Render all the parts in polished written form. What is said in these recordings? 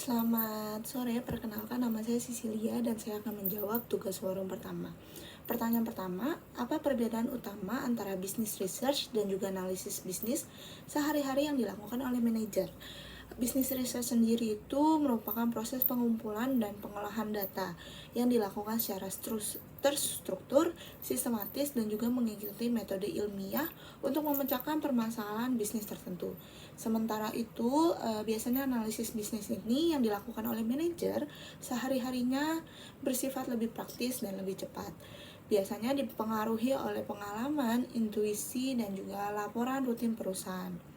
Selamat sore, perkenalkan nama saya Sisilia dan saya akan menjawab tugas forum pertama. Pertanyaan pertama, apa perbedaan utama antara business research dan juga analisis bisnis sehari-hari yang dilakukan oleh manajer? Business research sendiri itu merupakan proses pengumpulan dan pengolahan data yang dilakukan secara terstruktur, sistematis, dan juga mengikuti metode ilmiah untuk memecahkan permasalahan bisnis tertentu. Sementara itu, biasanya analisis bisnis ini yang dilakukan oleh manajer sehari-harinya bersifat lebih praktis dan lebih cepat. Biasanya dipengaruhi oleh pengalaman, intuisi, dan juga laporan rutin perusahaan.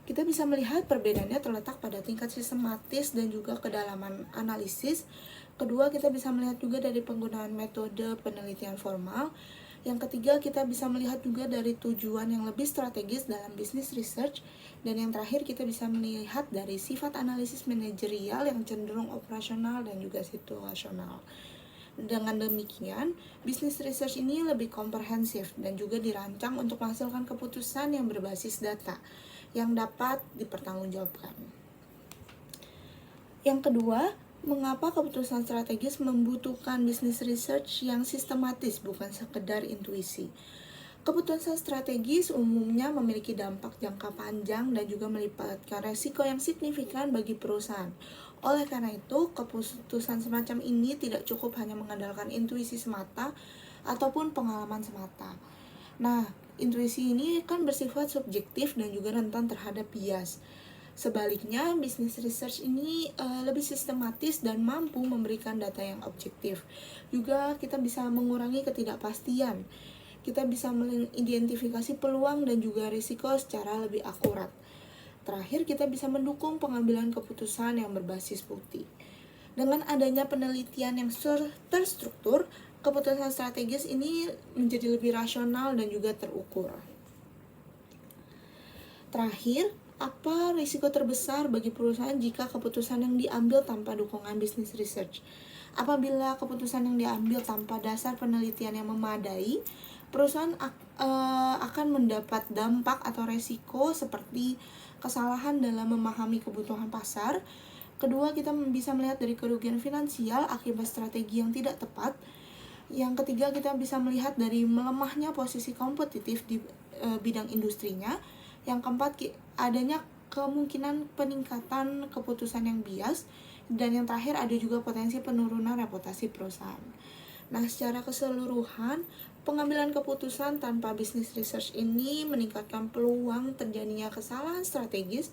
Kita bisa melihat perbedaannya terletak pada tingkat sistematis dan juga kedalaman analisis. Kedua, kita bisa melihat juga dari penggunaan metode penelitian formal. Yang ketiga, kita bisa melihat juga dari tujuan yang lebih strategis dalam business research. Dan yang terakhir, kita bisa melihat dari sifat analisis manajerial yang cenderung operasional dan juga situasional. Dengan demikian, business research ini lebih komprehensif dan juga dirancang untuk menghasilkan keputusan yang berbasis data yang dapat dipertanggungjawabkan. Yang kedua, mengapa keputusan strategis membutuhkan business research yang sistematis bukan sekedar intuisi? Keputusan strategis umumnya memiliki dampak jangka panjang dan juga melibatkan resiko yang signifikan bagi perusahaan. Oleh karena itu, keputusan semacam ini tidak cukup hanya mengandalkan intuisi semata ataupun pengalaman semata. Nah, intuisi ini kan bersifat subjektif dan juga rentan terhadap bias. Sebaliknya, business research ini lebih sistematis dan mampu memberikan data yang objektif. Juga kita bisa mengurangi ketidakpastian. Kita bisa mengidentifikasi peluang dan juga risiko secara lebih akurat. Terakhir, kita bisa mendukung pengambilan keputusan yang berbasis bukti. Dengan adanya penelitian yang terstruktur, keputusan strategis ini menjadi lebih rasional dan juga terukur. Terakhir, apa risiko terbesar bagi perusahaan jika keputusan yang diambil tanpa dukungan business research? Apabila keputusan yang diambil tanpa dasar penelitian yang memadai, perusahaan akan mendapat dampak atau resiko seperti kesalahan dalam memahami kebutuhan pasar. Kedua, kita bisa melihat dari kerugian finansial akibat strategi yang tidak tepat. Yang ketiga, kita bisa melihat dari melemahnya posisi kompetitif di bidang industrinya. Yang keempat, adanya kemungkinan peningkatan keputusan yang bias. Dan yang terakhir, ada juga potensi penurunan reputasi perusahaan. Nah, secara keseluruhan, pengambilan keputusan tanpa business research ini meningkatkan peluang terjadinya kesalahan strategis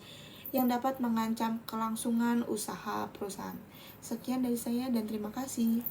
yang dapat mengancam kelangsungan usaha perusahaan. Sekian dari saya dan terima kasih.